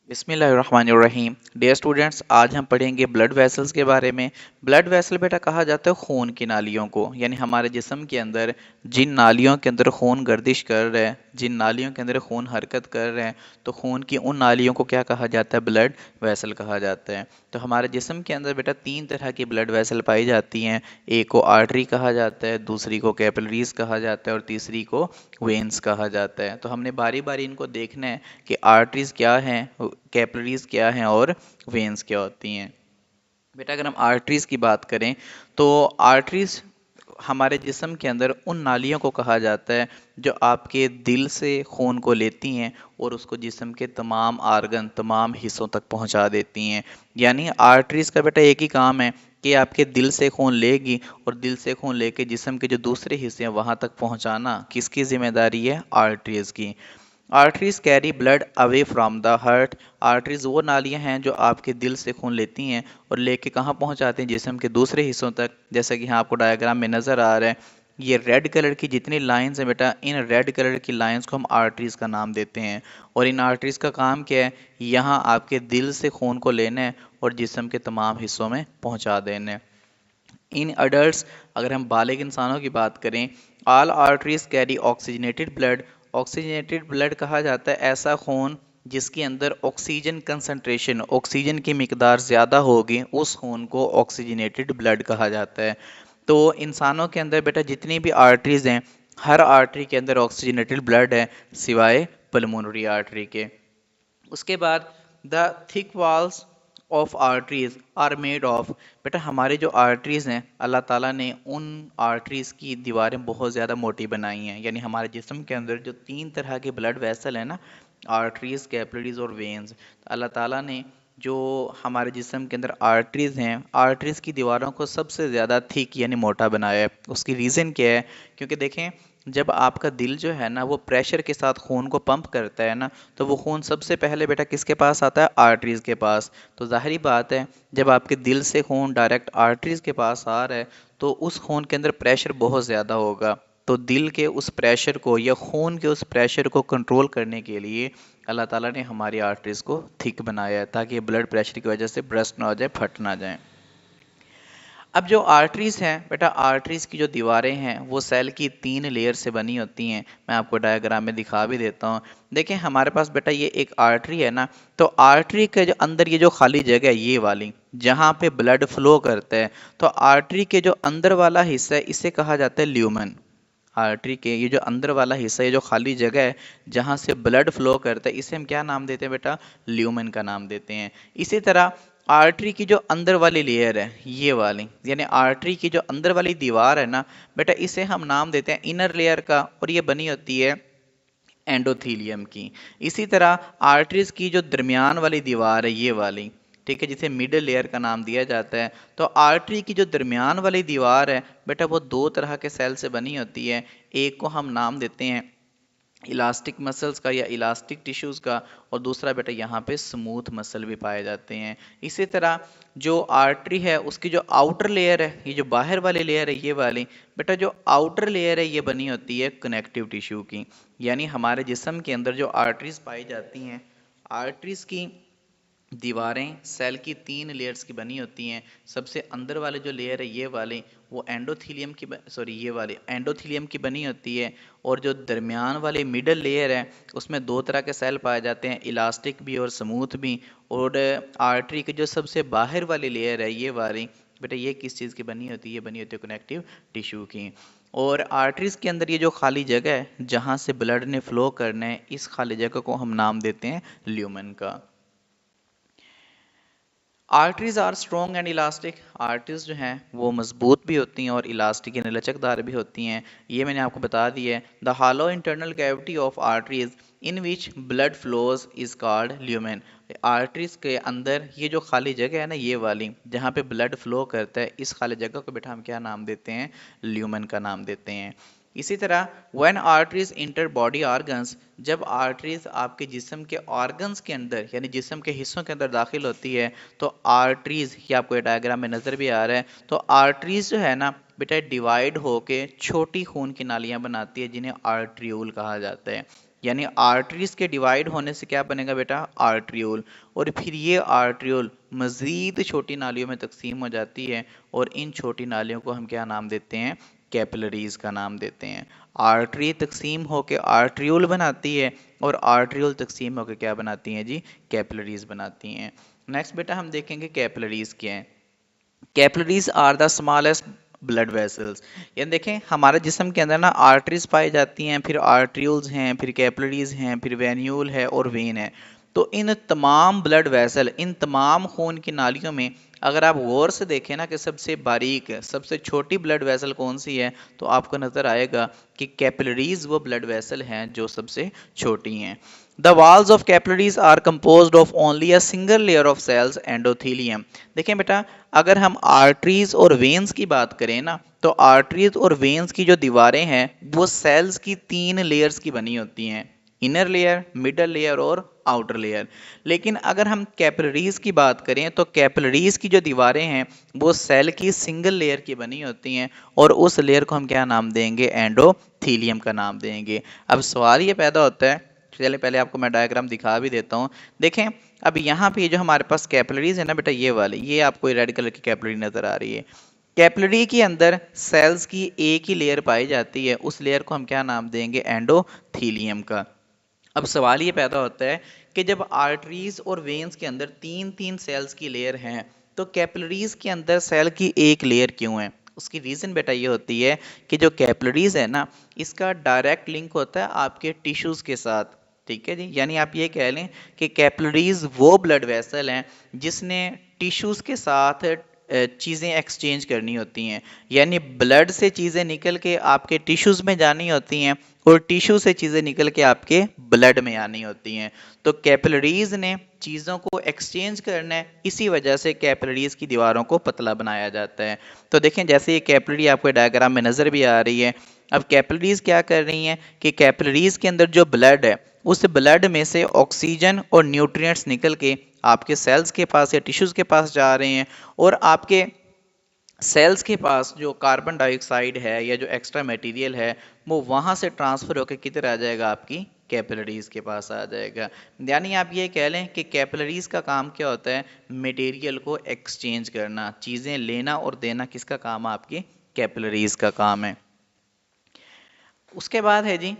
बिस्मिल्लाहिर्रहमानिर्रहीम। Dear students, आज हम पढ़ेंगे ब्लड वेसल्स के बारे में। ब्लड वेसल बेटा कहा जाता है खून की नालियों को, यानी हमारे जिस्म के अंदर जिन नालियों के अंदर खून गर्दिश कर रहा है, जिन नालियों के अंदर खून हरकत कर रहे हैं, तो खून की उन नालियों को क्या कहा जाता है? ब्लड वेसल कहा जाता है। तो हमारे जिस्म के अंदर बेटा तीन तरह की ब्लड वेसल पाई जाती हैं। एक को आर्टरी कहा जाता है, दूसरी को कैपिलरीज कहा जाता है और तीसरी को वेन्स कहा जाता है। तो हमने बारी बारी इनको देखना है कि आर्टरीज क्या हैं, कैपिलरीज क्या हैं और वेन्स क्या होती हैं। बेटा अगर हम आर्टरीज की बात करें तो आर्टरीज हमारे जिस्म के अंदर उन नालियों को कहा जाता है जो आपके दिल से खून को लेती हैं और उसको जिस्म के तमाम आर्गन, तमाम हिस्सों तक पहुंचा देती हैं। यानी आर्टरीज का बेटा एक ही काम है कि आपके दिल से खून लेगी और दिल से खून लेके जिस्म के जो दूसरे हिस्से हैं वहां तक पहुंचाना किसकी जिम्मेदारी है? आर्टरीज की। Arteries carry blood away from the heart. Arteries वो नालियां हैं जो आपके दिल से खून लेती हैं और लेके कहाँ पहुंचाते हैं? जिस्म के दूसरे हिस्सों तक। जैसा कि यहाँ आपको डायग्राम में नज़र आ रहा है, ये रेड कलर की जितनी लाइंस हैं बेटा, इन रेड कलर की लाइंस को हम आर्टरीज का नाम देते हैं। और इन आर्टरीज का काम क्या है? यहाँ आपके दिल से खून को लेना है और जिस्म के तमाम हिस्सों में पहुंचा देना है। इन अडल्ट्स, अगर हम बालिग इंसानों की बात करें, all arteries carry oxygenated blood. Oxygenated blood कहा जाता है ऐसा खून जिसके अंदर ऑक्सीजन कंसंट्रेशन, ऑक्सीजन की मिकदार ज़्यादा होगी, उस खून को ऑक्सीजनेटेड ब्लड कहा जाता है। तो इंसानों के अंदर बेटा जितनी भी आर्टरीज हैं, हर आर्टरी के अंदर ऑक्सीजनेटेड ब्लड है सिवाय पल्मोनरी आर्टरी के। उसके बाद the thick walls of arteries are made of. बेटा हमारे जो आर्टरीज हैं, अल्लाह ताला ने उन आर्टरीज की दीवारें बहुत ज़्यादा मोटी बनाई हैं। यानी हमारे जिस्म के अंदर जो तीन तरह के ब्लड वेसल हैं ना, आर्टरीज, कैपिलरीज और वेन्स, तो अल्लाह ताला ने जो हमारे जिस्म के अंदर आर्टरीज हैं, आर्टरीज की दीवारों को सबसे ज़्यादा थिक यानी मोटा बनाया है। उसकी रीज़न क्या है? क्योंकि देखें, जब आपका दिल जो है ना वो प्रेशर के साथ खून को पंप करता है ना, तो वो खून सबसे पहले बेटा किसके पास आता है? आर्टरीज के पास। तो जाहिर बात है, जब आपके दिल से खून डायरेक्ट आर्टरीज के पास आ रहा है तो उस खून के अंदर प्रेशर बहुत ज़्यादा होगा। तो दिल के उस प्रेशर को या खून के उस प्रेशर को कंट्रोल करने के लिए अल्लाह ताला ने हमारी आर्टरीज को थिक बनाया है, ताकि ब्लड प्रेशर की वजह से ब्रस्ट ना हो जाए, फट ना जाए। अब जो आर्टरीज हैं बेटा, आर्टरीज की जो दीवारें हैं वो सेल की तीन लेयर से बनी होती हैं। मैं आपको डायग्राम में दिखा भी देता हूँ। देखें हमारे पास बेटा ये एक आर्टरी है ना, तो आर्टरी के जो अंदर ये जो खाली जगह है ये वाली, जहाँ पे ब्लड फ्लो करता है, तो आर्टरी के जो अंदर वाला हिस्सा है इसे कहा जाता है ल्यूमन। आर्टरी के ये जो अंदर वाला हिस्सा, ये जो खाली जगह है जहाँ से ब्लड फ्लो करता है, इसे हम क्या नाम देते हैं बेटा? ल्यूमन का नाम देते हैं। इसी तरह आर्टरी की जो अंदर वाली लेयर है ये वाली, यानी आर्टरी की जो अंदर वाली दीवार है ना बेटा, इसे हम नाम देते हैं इनर लेयर का, और ये बनी होती है एंडोथीलियम की। इसी तरह आर्टरीज की जो दरमियान वाली दीवार है ये वाली, ठीक है, जिसे मिडल लेयर का नाम दिया जाता है। तो आर्टरी की जो दरमियान वाली दीवार है बेटा, वो दो तरह के सेल से बनी होती है। एक को हम नाम देते हैं इलास्टिक मसल्स का या इलास्टिक टिश्यूज़ का, और दूसरा बेटा यहाँ पे स्मूथ मसल भी पाए जाते हैं। इसी तरह जो आर्टरी है उसकी जो आउटर लेयर है, ये जो बाहर वाली लेयर है ये वाली, बेटा जो आउटर लेयर है ये बनी होती है कनेक्टिव टिश्यू की। यानी हमारे जिस्म के अंदर जो आर्टरीज पाई जाती हैं, आर्टरीज की दीवारें सेल की तीन लेयर्स की बनी होती हैं। सबसे अंदर वाले जो लेयर है ये वाली, वो एंडोथीलियम की सॉरी ये वाली एंडोथीलियम की बनी होती है। और जो दरमियान वाली मिडल लेयर है उसमें दो तरह के सेल पाए जाते हैं, इलास्टिक भी और स्मूथ भी। और आर्टरी की जो सबसे बाहर वाली लेयर है ये वाली, बेटा ये किस चीज़ की बनी होती है? ये बनी होती है कनेक्टिव टिश्यू की। और आर्टरीज के अंदर ये जो खाली जगह है जहाँ से ब्लड ने फ्लो करना है, इस खाली जगह को हम नाम देते हैं ल्यूमन का। Arteries are strong and elastic. Arteries जो हैं वो मजबूत भी होती हैं और इलास्टिक यानी लचकदार भी होती हैं। ये मैंने आपको बता दिया है। The hollow internal cavity of arteries in which blood flows is called lumen. Arteries के अंदर ये जो खाली जगह है ना ये वाली, जहाँ पे ब्लड फ्लो करता है, इस खाली जगह को बेटा हम क्या नाम देते हैं? ल्यूमेन का नाम देते हैं। इसी तरह when arteries inter body organs, जब आर्टरीज आपके जिस्म के ऑर्गन्स के अंदर यानी जिस्म के हिस्सों के अंदर दाखिल होती है, तो आर्टरीज, ये आपको डायग्राम में नज़र भी आ रहा है, तो आर्टरीज जो है ना बेटा डिवाइड होके छोटी खून की नालियां बनाती है जिन्हें आर्ट्रियोल कहा जाता है। यानी आर्टरीज के डिवाइड होने से क्या बनेगा बेटा, आर्ट्रियोल। और फिर ये आर्ट्रियोल मजीद छोटी नालियों में तकसीम हो जाती है और इन छोटी नालियों को हम क्या नाम देते हैं, कैपिलरीज का नाम देते हैं। आर्टरी तकसीम होकर आर्ट्रियोल बनाती है और आर्ट्रियोल तकसीम होकर क्या बनाती हैं जी, कैपिलरीज बनाती हैं। नेक्स्ट बेटा हम देखेंगे कैपिलरीज क्या है। Capillaries are the smallest blood vessels. यानी देखें हमारे जिस्म के अंदर ना आर्टरीज पाई जाती हैं, फिर आर्ट्रियोल्स हैं, फिर कैपिलरीज हैं, फिर वेन्यूल है और वेन है। तो इन तमाम ब्लड वेसल, इन तमाम खून की नालियों में अगर आप गौर से देखें ना कि सबसे बारीक सबसे छोटी ब्लड वेसल कौन सी है, तो आपको नजर आएगा कि कैपिलरीज वो ब्लड वेसल हैं जो सबसे छोटी हैं। The walls of capillaries are composed of only a single layer of cells, endothelium। देखें बेटा अगर हम आर्टरीज और वेन्स की बात करें ना, तो आर्टरीज और वेन्स की जो दीवारें हैं वो सेल्स की 3 लेयर्स की बनी होती हैं, इनर लेयर, मिडल लेयर और आउटर लेयर। लेकिन अगर हम कैपिलरीज की बात करें तो कैपिलरीज की जो दीवारें हैं वो सेल की सिंगल लेयर की बनी होती हैं और उस लेयर को हम क्या नाम देंगे, एंडोथीलियम का नाम देंगे। अब सवाल ये पैदा होता है, चलिए पहले आपको मैं डायग्राम दिखा भी देता हूँ। देखें अब यहाँ पे जो हमारे पास कैपिलरीज है ना बेटा, ये वाली, ये आपको रेड कलर की कैपिलरी नजर आ रही है। कैपिलरी के अंदर सेल्स की एक ही लेयर पाई जाती है, उस लेयर को हम क्या नाम देंगे, एंडोथीलियम का। अब सवाल ये पैदा होता है कि जब आर्टरीज और वेन्स के अंदर 3-3 सेल्स की लेयर हैं, तो कैपिलरीज के अंदर सेल की एक लेयर क्यों है? उसकी रीज़न बेटा ये होती है कि जो कैपिलरीज है ना, इसका डायरेक्ट लिंक होता है आपके टिश्यूज़ के साथ। ठीक है जी, यानी आप ये कह लें कि कैपिलरीज वो ब्लड वेसल हैं जिसने टिश्यूज़ के साथ चीज़ें एक्सचेंज करनी होती हैं। यानी ब्लड से चीज़ें निकल के आपके टिश्यूज़ में जानी होती हैं और टिश्यू से चीज़ें निकल के आपके ब्लड में आनी होती हैं। तो कैपिलरीज ने चीज़ों को एक्सचेंज करना है, इसी वजह से कैपिलरीज की दीवारों को पतला बनाया जाता है। तो देखें जैसे ये कैपिलरी आपको डायग्राम में नज़र भी आ रही है। अब कैपिलरीज क्या कर रही हैं कि कैपिलरीज के अंदर जो ब्लड है उस ब्लड में से ऑक्सीजन और न्यूट्रिएंट्स निकल के आपके सेल्स के पास या टिश्यूज़ के पास जा रहे हैं और आपके सेल्स के पास जो कार्बन डाइऑक्साइड है या जो एक्स्ट्रा मटेरियल है वो वहाँ से ट्रांसफ़र होकर किधर आ जाएगा, आपकी कैपिलरीज के पास आ जाएगा। यानी आप ये कह लें कि कैपिलरीज का काम क्या होता है, मटेरियल को एक्सचेंज करना, चीज़ें लेना और देना किसका काम है, आपकी कैपिलरीज का काम है। उसके बाद है जी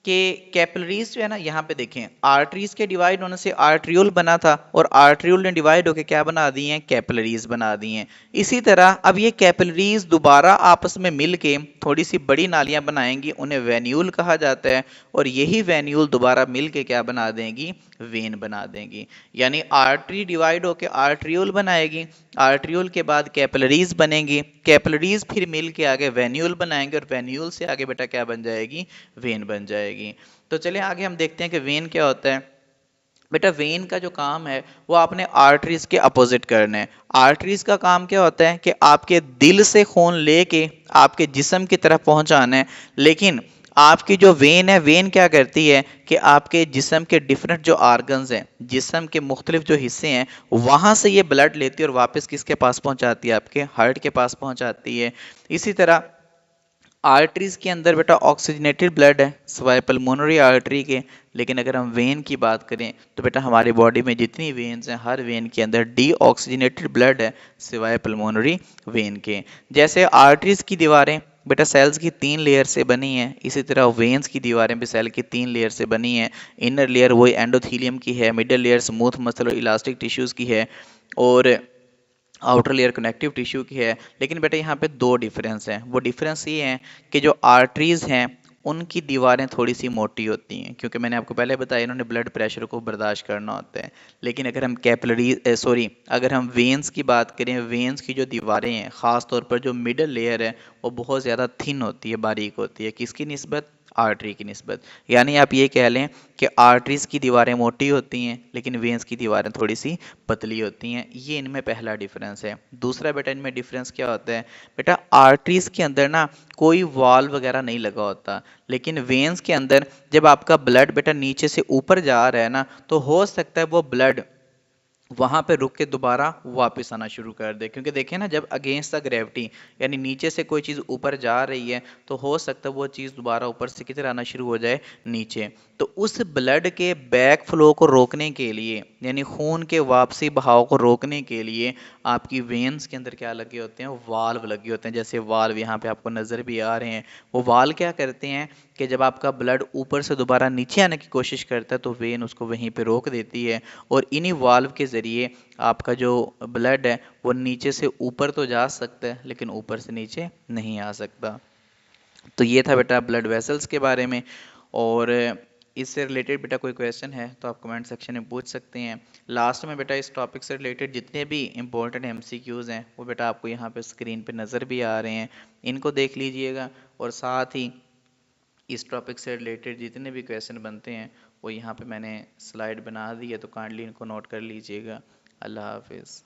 कि कैपिलरीज जो है ना, यहाँ पे देखें आर्टरीज के डिवाइड होने से आर्ट्रियोल बना था और आर्ट्रियोल ने डिवाइड होकर क्या बना दी हैं, कैपिलरीज बना दी हैं। इसी तरह अब ये कैपिलरीज दोबारा आपस में मिल के थोड़ी सी बड़ी नालियां बनाएंगी, उन्हें वेन्यूल कहा जाता है और यही वेन्यूल दोबारा मिल के क्या बना देंगी, वेन बना देंगी। यानी आर्टरी डिवाइड होकर आर्ट्रियोल बनाएगी, आर्ट्रियोल के बाद कैपिलरीज बनेंगी, कैपिलरीज फिर मिल के आगे वेन्यूल बनाएंगे और वेन्यूल से आगे बेटा क्या बन जाएगी, वेन बन जाएगी। तो चलिए आगे हम देखते हैं कि वेन क्या होता है। बेटा वेन का जो काम है वो आपने आर्टरीज के अपोजिट करना है। आर्टरीज का काम क्या होता है कि आपके दिल से खून लेके आपके जिस्म की तरफ पहुंचाना है, लेकिन आपकी जो वेन है, वेन क्या करती है कि आपके जिस्म के डिफरेंट जो आर्गन्स हैं, जिस्म के मुख्तलिफ जो हिस्से हैं, वहाँ से ये ब्लड लेती है और वापस किसके पास पहुँचाती है, आपके हार्ट के पास पहुँचाती है। इसी तरह आर्टरीज के अंदर बेटा ऑक्सीजनेटेड ब्लड है सिवाय पल्मोनरी आर्टरी के, लेकिन अगर हम वेन की बात करें तो बेटा हमारी बॉडी में जितनी वेन्स हैं हर वेन के अंदर डी ऑक्सीजनेटेड ब्लड है सिवाय पल्मोनरी वेन के। जैसे आर्टरीज की दीवारें बेटा सेल्स की 3 लेयर से बनी है, इसी तरह वेन्स की दीवारें भी सेल की 3 लेयर से बनी है। इनर लेयर वही एंडोथीलियम की है, मिडल लेयर स्मूथ मसल और इलास्टिक टिश्यूज़ की है और आउटर लेयर कनेक्टिव टिश्यू की है। लेकिन बेटा यहाँ पे 2 डिफरेंस हैं। वो डिफरेंस ये हैं कि जो आर्टरीज हैं उनकी दीवारें थोड़ी सी मोटी होती हैं, क्योंकि मैंने आपको पहले बताया इन्होंने ब्लड प्रेशर को बर्दाश्त करना होता है। लेकिन अगर हम अगर हम वेन्स की बात करें, वेन्स की जो दीवारें हैं ख़ास तौर पर जो मिडल लेयर है वो बहुत ज़्यादा थिन होती है, बारीक होती है, किसकी निस्बत, आर्टरी की निस्बत। यानी आप ये कह लें कि आर्टरीज की दीवारें मोटी होती हैं लेकिन वेन्स की दीवारें थोड़ी सी पतली होती हैं। ये इनमें पहला डिफरेंस है। दूसरा बेटा इनमें डिफरेंस क्या होता है, बेटा आर्टरीज के अंदर ना कोई वॉल वगैरह नहीं लगा होता, लेकिन वेन्स के अंदर जब आपका ब्लड बेटा नीचे से ऊपर जा रहा है ना, तो हो सकता है वो ब्लड वहां पे रुक के दोबारा वापस आना शुरू कर दे। क्योंकि देखें ना, जब अगेंस्ट द ग्रेविटी यानी नीचे से कोई चीज़ ऊपर जा रही है तो हो सकता है वो चीज़ दोबारा ऊपर से किधर आना शुरू हो जाए, नीचे। तो उस ब्लड के बैक फ्लो को रोकने के लिए, यानी खून के वापसी बहाव को रोकने के लिए आपकी वेन्स के अंदर क्या लगे होते हैं, वाल्व लगे होते हैं। जैसे वाल्व यहाँ पे आपको नज़र भी आ रहे हैं। वो वाल्व क्या करते हैं कि जब आपका ब्लड ऊपर से दोबारा नीचे आने की कोशिश करता है तो वेन उसको वहीं पे रोक देती है, और इन्हीं वाल्व के ज़रिए आपका जो ब्लड है वो नीचे से ऊपर तो जा सकता है लेकिन ऊपर से नीचे नहीं आ सकता। तो ये था बेटा ब्लड वेसल्स के बारे में। और इससे रिलेटेड बेटा कोई क्वेश्चन है तो आप कमेंट सेक्शन में पूछ सकते हैं। लास्ट में बेटा इस टॉपिक से रिलेटेड जितने भी इंपॉर्टेंट एमसीक्यूज़ हैं वो बेटा आपको यहाँ पे स्क्रीन पे नज़र भी आ रहे हैं, इनको देख लीजिएगा। और साथ ही इस टॉपिक से रिलेटेड जितने भी क्वेश्चन बनते हैं वो यहाँ पे मैंने स्लाइड बना दी है, तो काइंडली इनको नोट कर लीजिएगा। अल्लाह हाफिज़।